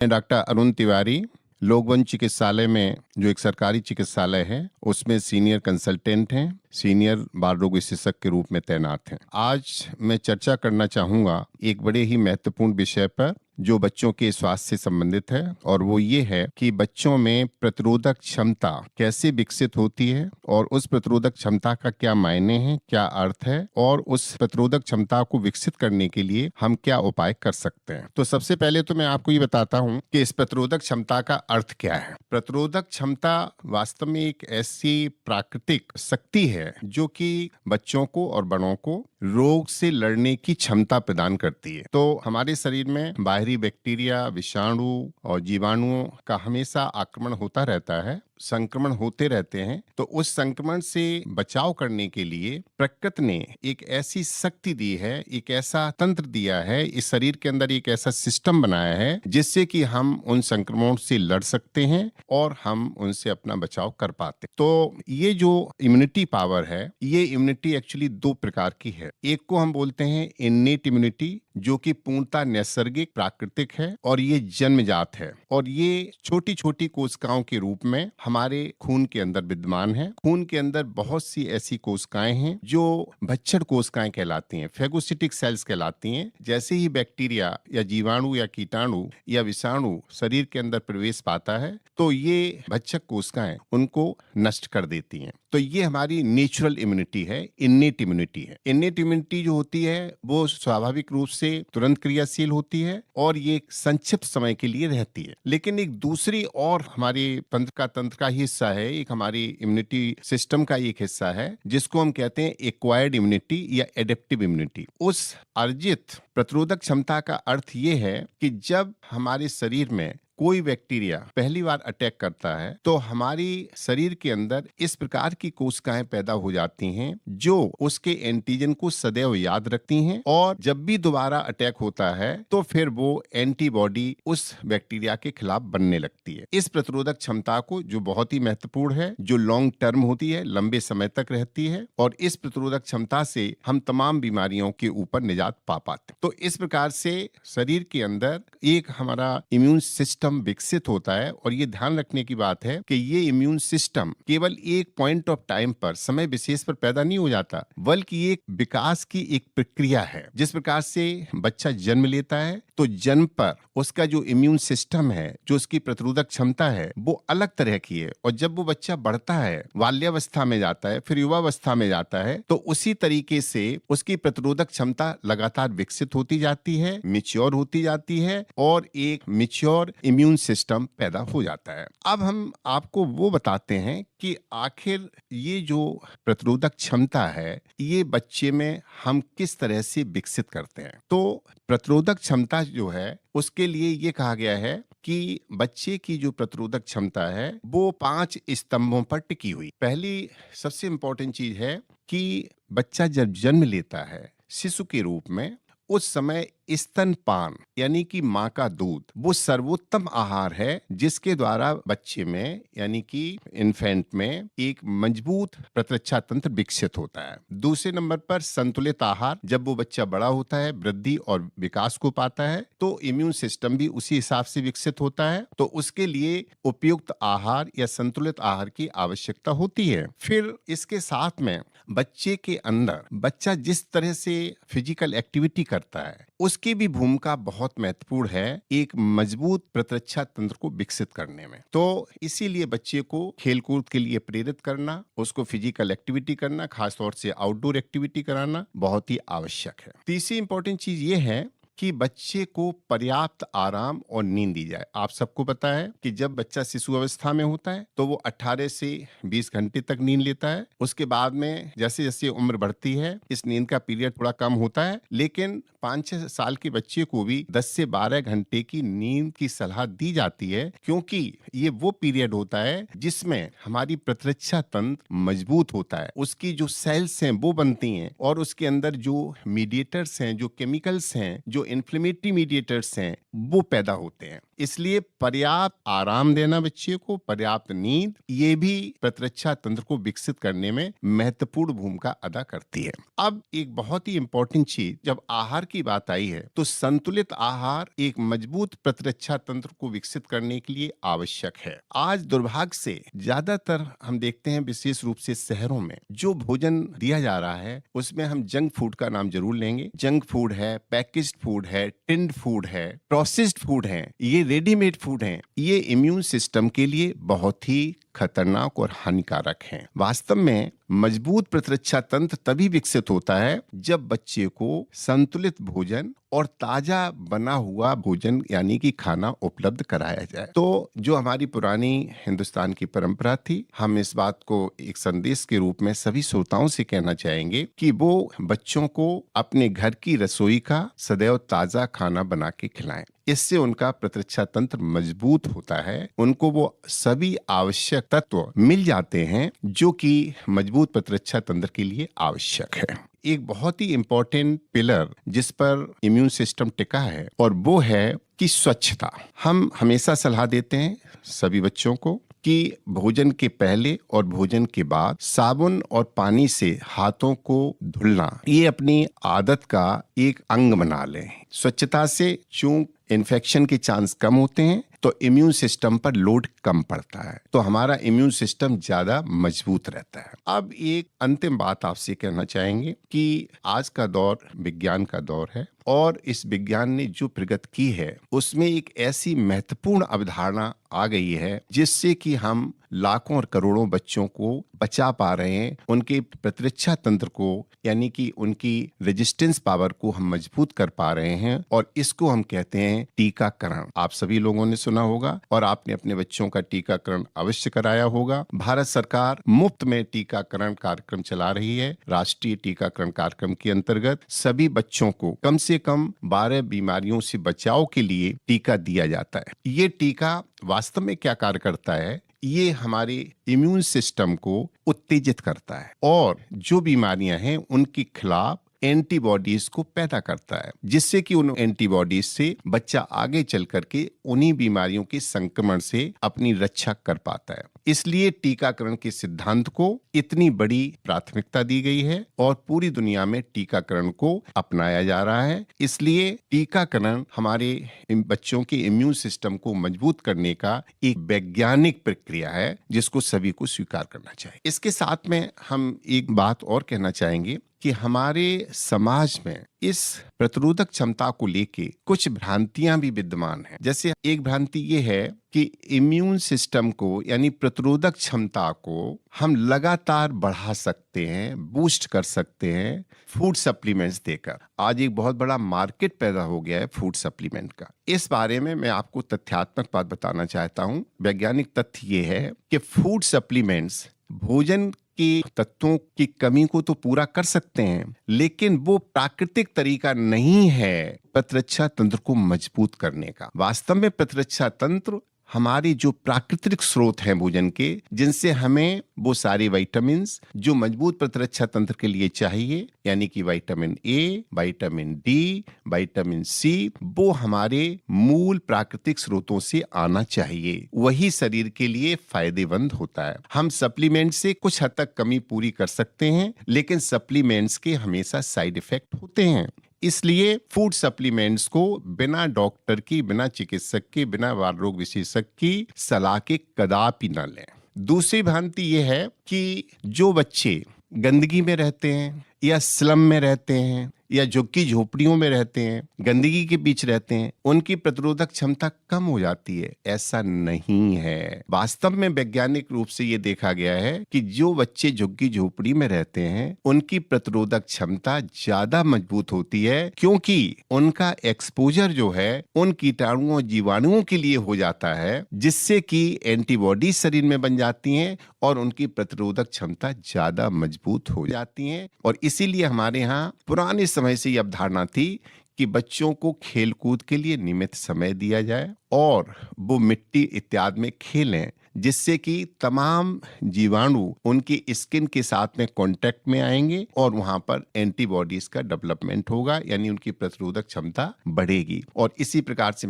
मैं डॉक्टर अरुण तिवारी लोकवन चिकित्सालय में जो एक सरकारी चिकित्सालय है उसमें सीनियर कंसल्टेंट हैं, सीनियर बाल रोग विशेषज्ञ के रूप में तैनात हैं। आज मैं चर्चा करना चाहूँगा एक बड़े ही महत्वपूर्ण विषय पर जो बच्चों के स्वास्थ्य से संबंधित है, और वो ये है कि बच्चों में प्रतिरोधक क्षमता कैसे विकसित होती है और उस प्रतिरोधक क्षमता का क्या मायने हैं, क्या अर्थ है, और उस प्रतिरोधक क्षमता को विकसित करने के लिए हम क्या उपाय कर सकते हैं। तो सबसे पहले तो मैं आपको ये बताता हूँ कि इस प्रतिरोधक क्षमता का अर्थ क्या है। प्रतिरोधक क्षमता वास्तव में एक ऐसी प्राकृतिक शक्ति है जो कि बच्चों को और बड़ों को रोग से लड़ने की क्षमता प्रदान करती है। तो हमारे शरीर में बाहरी बैक्टीरिया, विषाणु और जीवाणुओं का हमेशा आक्रमण होता रहता है, संक्रमण होते रहते हैं। तो उस संक्रमण से बचाव करने के लिए प्रकृति ने एक ऐसी शक्ति दी है, एक ऐसा तंत्र दिया है, इस शरीर के अंदर एक ऐसा सिस्टम बनाया है जिससे कि हम उन संक्रमणों से लड़ सकते हैं और हम उनसे अपना बचाव कर पाते हैं। तो ये जो इम्यूनिटी पावर है, ये इम्यूनिटी एक्चुअली दो प्रकार की है। एक को हम बोलते हैं इन्नेट इम्यूनिटी, जो कि पूर्णतः नैसर्गिक प्राकृतिक है और ये जन्मजात है, और ये छोटी छोटी कोशिकाओं के रूप में हमारे खून के अंदर विद्यमान है। खून के अंदर बहुत सी ऐसी कोशिकाएं हैं जो भक्षण कोशिकाएं कहलाती हैं, फेगोसिटिक सेल्स कहलाती हैं। जैसे ही बैक्टीरिया या जीवाणु या कीटाणु या विषाणु शरीर के अंदर प्रवेश पाता है तो ये भक्षक कोशिकाएं उनको नष्ट कर देती हैं। तो ये हमारी नेचुरल इम्यूनिटी है, इन्नेट इम्यूनिटी है। इन्नेट इम्यूनिटी जो होती है वो स्वाभाविक रूप से तुरंत क्रियाशील होती है और ये एक संक्षिप्त समय के लिए रहती है। लेकिन एक दूसरी और हमारे तंत्र का ही हिस्सा है, एक हमारी इम्यूनिटी सिस्टम का एक हिस्सा है जिसको हम कहते हैं एक्वायर्ड इम्यूनिटी या एडेप्टिव इम्यूनिटी। उस अर्जित प्रतिरोधक क्षमता का अर्थ ये है कि जब हमारे शरीर में कोई बैक्टीरिया पहली बार अटैक करता है तो हमारी शरीर के अंदर इस प्रकार की कोशिकाएं पैदा हो जाती हैं जो उसके एंटीजन को सदैव याद रखती हैं, और जब भी दोबारा अटैक होता है तो फिर वो एंटीबॉडी उस बैक्टीरिया के खिलाफ बनने लगती है। इस प्रतिरोधक क्षमता को, जो बहुत ही महत्वपूर्ण है, जो लॉन्ग टर्म होती है, लंबे समय तक रहती है, और इस प्रतिरोधक क्षमता से हम तमाम बीमारियों के ऊपर निजात पा पाते हैं। तो इस प्रकार से शरीर के अंदर एक हमारा इम्यून सिस्टम विकसित होता है, और ये ध्यान रखने की बात है कि ये इम्यून सिस्टम केवल एक पॉइंट ऑफ टाइम पर, समय विशेष पर पैदा नहीं हो जाता, बल्कि एक विकास की एक प्रक्रिया है। जिस प्रकार से बच्चा जन्म लेता है तो जन्म पर उसका जो इम्यून सिस्टम है, जो उसकी प्रतिरोधक क्षमता है, वो अलग तरह की है, और जब वो बच्चा बढ़ता है, बाल्यावस्था में जाता है, फिर युवावस्था में जाता है, तो उसी तरीके से उसकी प्रतिरोधक क्षमता लगातार विकसित होती जाती है, मिच्योर होती जाती है, और एक मिच्योर इम्यून सिस्टम पैदा हो जाता है। अब हम आपको वो बताते हैं कि आखिर ये जो प्रतिरोधक क्षमता है ये बच्चे में हम किस तरह से विकसित करते हैं। तो प्रतिरोधक क्षमता जो है उसके लिए ये कहा गया है कि बच्चे की जो प्रतिरोधक क्षमता है वो 5 स्तंभों पर टिकी हुई। पहली सबसे इंपॉर्टेंट चीज है कि बच्चा जब जन्म लेता है शिशु के रूप में, उस समय स्तनपान यानी कि माँ का दूध वो सर्वोत्तम आहार है जिसके द्वारा बच्चे में यानी कि इन्फेंट में एक मजबूत प्रतिरक्षा तंत्र विकसित होता है। दूसरे नंबर पर संतुलित आहार, जब वो बच्चा बड़ा होता है, वृद्धि और विकास को पाता है, तो इम्यून सिस्टम भी उसी हिसाब से विकसित होता है, तो उसके लिए उपयुक्त आहार या संतुलित आहार की आवश्यकता होती है। फिर इसके साथ में बच्चे के अंदर बच्चा जिस तरह से फिजिकल एक्टिविटी करता है उसकी भी भूमिका बहुत महत्वपूर्ण है एक मजबूत प्रतिरक्षा तंत्र को विकसित करने में। तो इसीलिए बच्चे को खेलकूद के लिए प्रेरित करना, उसको फिजिकल एक्टिविटी करना, खासतौर से आउटडोर एक्टिविटी कराना बहुत ही आवश्यक है। तीसरी इंपॉर्टेंट चीज ये है कि बच्चे को पर्याप्त आराम और नींद दी जाए। आप सबको पता है कि जब बच्चा शिशु अवस्था में होता है तो वो 18 से 20 घंटे तक नींद लेता है। उसके बाद में जैसे जैसे उम्र बढ़ती है इस नींद का पीरियड थोड़ा कम होता है, लेकिन 5-6 साल के बच्चे को भी 10 से 12 घंटे की नींद की सलाह दी जाती है, क्योंकि ये वो पीरियड होता है जिसमें हमारी प्रतिरक्षा तंत्र मजबूत होता है, उसकी जो सेल्स हैं वो बनती हैं, और उसके अंदर जो मीडिएटर्स हैं, जो केमिकल्स हैं, जो इन्फ्लेमेटरी मीडिएटर्स हैं वो पैदा होते हैं। इसलिए पर्याप्त आराम देना बच्चे को, पर्याप्त नींद, ये भी प्रतिरक्षा तंत्र को विकसित करने में महत्वपूर्ण भूमिका अदा करती है। अब एक बहुत ही इंपॉर्टेंट चीज, जब आहार की बात आई है तो संतुलित आहार एक मजबूत प्रतिरक्षा तंत्र को विकसित करने के लिए आवश्यक है। आज दुर्भाग्य से ज्यादातर हम देखते हैं, विशेष रूप से शहरों में जो भोजन दिया जा रहा है उसमें हम जंक फूड का नाम जरूर लेंगे। जंक फूड है, पैकेज्ड फूड है, टिन्ड फूड है, प्रोसेस्ड फूड है, ये रेडीमेड फूड है। ये इम्यून सिस्टम के लिए बहुत ही खतरनाक और हानिकारक हैं। वास्तव में मजबूत प्रतिरक्षा तंत्र तभी विकसित होता है जब बच्चे को संतुलित भोजन और ताजा बना हुआ भोजन यानी कि खाना उपलब्ध कराया जाए। तो जो हमारी पुरानी हिंदुस्तान की परंपरा थी, हम इस बात को एक संदेश के रूप में सभी श्रोताओं से कहना चाहेंगे कि वो बच्चों को अपने घर की रसोई का सदैव ताजा खाना बना के खिलाएं। इससे उनका प्रतिरक्षा तंत्र मजबूत होता है, उनको वो सभी आवश्यक तत्व मिल जाते हैं जो कि मजबूत प्रतिरक्षा तंत्र के लिए आवश्यक है। एक बहुत ही इंपॉर्टेंट पिलर जिस पर इम्यून सिस्टम टिका है और वो है कि स्वच्छता। हम हमेशा सलाह देते हैं सभी बच्चों को कि भोजन के पहले और भोजन के बाद साबुन और पानी से हाथों को धुलना ये अपनी आदत का एक अंग बना लें। स्वच्छता से चूंकि इन्फेक्शन के चांस कम होते हैं तो इम्यून सिस्टम पर लोड कम पड़ता है, तो हमारा इम्यून सिस्टम ज्यादा मजबूत रहता है। अब एक अंतिम बात आपसे कहना चाहेंगे कि आज का दौर विज्ञान का दौर है और इस विज्ञान ने जो प्रगति की है उसमें एक ऐसी महत्वपूर्ण अवधारणा आ गई है जिससे कि हम लाखों और करोड़ों बच्चों को बचा पा रहे हैं, उनके प्रतिरक्षा तंत्र को यानी कि उनकी रेजिस्टेंस पावर को हम मजबूत कर पा रहे हैं और इसको हम कहते हैं टीकाकरण। आप सभी लोगों ने सुना होगा और आपने अपने बच्चों का टीकाकरण अवश्य कराया होगा। भारत सरकार मुफ्त में टीकाकरण कार्यक्रम चला रही है। राष्ट्रीय टीकाकरण कार्यक्रम के अंतर्गत सभी बच्चों को कम से कम 12 बीमारियों से बचाव के लिए टीका दिया जाता है। ये टीका वास्तव में क्या कार्य करता है? ये हमारे इम्यून सिस्टम को उत्तेजित करता है और जो बीमारियां हैं उनके खिलाफ एंटीबॉडीज को पैदा करता है, जिससे कि उन एंटीबॉडीज से बच्चा आगे चल करके उन्हीं बीमारियों के संक्रमण से अपनी रक्षा कर पाता है। इसलिए टीकाकरण के सिद्धांत को इतनी बड़ी प्राथमिकता दी गई है और पूरी दुनिया में टीकाकरण को अपनाया जा रहा है। इसलिए टीकाकरण हमारे बच्चों के इम्यून सिस्टम को मजबूत करने का एक वैज्ञानिक प्रक्रिया है जिसको सभी को स्वीकार करना चाहिए। इसके साथ में हम एक बात और कहना चाहेंगे कि हमारे समाज में इस प्रतिरोधक क्षमता को लेके कुछ भ्रांतियां भी विद्यमान हैं। जैसे एक भ्रांति ये है कि इम्यून सिस्टम को यानी प्रतिरोधक क्षमता को हम लगातार बढ़ा सकते हैं, बूस्ट कर सकते हैं फूड सप्लीमेंट्स देकर। आज एक बहुत बड़ा मार्केट पैदा हो गया है फूड सप्लीमेंट का। इस बारे में मैं आपको तथ्यात्मक बात बताना चाहता हूं। वैज्ञानिक तथ्य ये है कि फूड सप्लीमेंट्स भोजन के तत्वों की कमी को तो पूरा कर सकते हैं, लेकिन वो प्राकृतिक तरीका नहीं है प्रतिरक्षा तंत्र को मजबूत करने का। वास्तव में प्रतिरक्षा तंत्र हमारी जो प्राकृतिक स्रोत हैं भोजन के, जिनसे हमें वो सारे विटामिन्स जो मजबूत प्रतिरक्षा तंत्र के लिए चाहिए, यानी कि vitamin A, vitamin D, vitamin C, वो हमारे मूल प्राकृतिक स्रोतों से आना चाहिए। वही शरीर के लिए फायदेमंद होता है। हम सप्लीमेंट से कुछ हद तक कमी पूरी कर सकते हैं, लेकिन सप्लीमेंट्स के हमेशा साइड इफेक्ट होते हैं। इसलिए फूड सप्लीमेंट्स को बिना डॉक्टर की, बिना चिकित्सक के, बिना बाल रोग विशेषज्ञ की सलाह के कदापि न लें। दूसरी भ्रांति यह है कि जो बच्चे गंदगी में रहते हैं या स्लम में रहते हैं या झुग्गी झोपड़ियों में रहते हैं, गंदगी के बीच रहते हैं, उनकी प्रतिरोधक क्षमता कम हो जाती है। ऐसा नहीं है। वास्तव में वैज्ञानिक रूप से ये देखा गया है कि जो बच्चे झुग्गी झोपड़ी में रहते हैं उनकी प्रतिरोधक क्षमता ज्यादा मजबूत होती है, क्योंकि उनका एक्सपोजर जो है उन कीटाणुओं जीवाणुओं के लिए हो जाता है, जिससे कि एंटीबॉडी शरीर में बन जाती हैं और उनकी प्रतिरोधक क्षमता ज्यादा मजबूत हो जाती है। और इसीलिए हमारे यहाँ पुराने समय से यह अवधारणा थी कि बच्चों को खेल कूद के लिए नियमित समय दिया जाए और वो मिट्टी इत्यादि में खेलें, जिससे कि तमाम जीवाणु उनकी स्किन के साथ में कांटेक्ट में आएंगे और वहां पर एंटीबॉडीज का डेवलपमेंट होगा, यानी उनकी प्रतिरोधक क्षमता बढ़ेगी। और इसी प्रकार से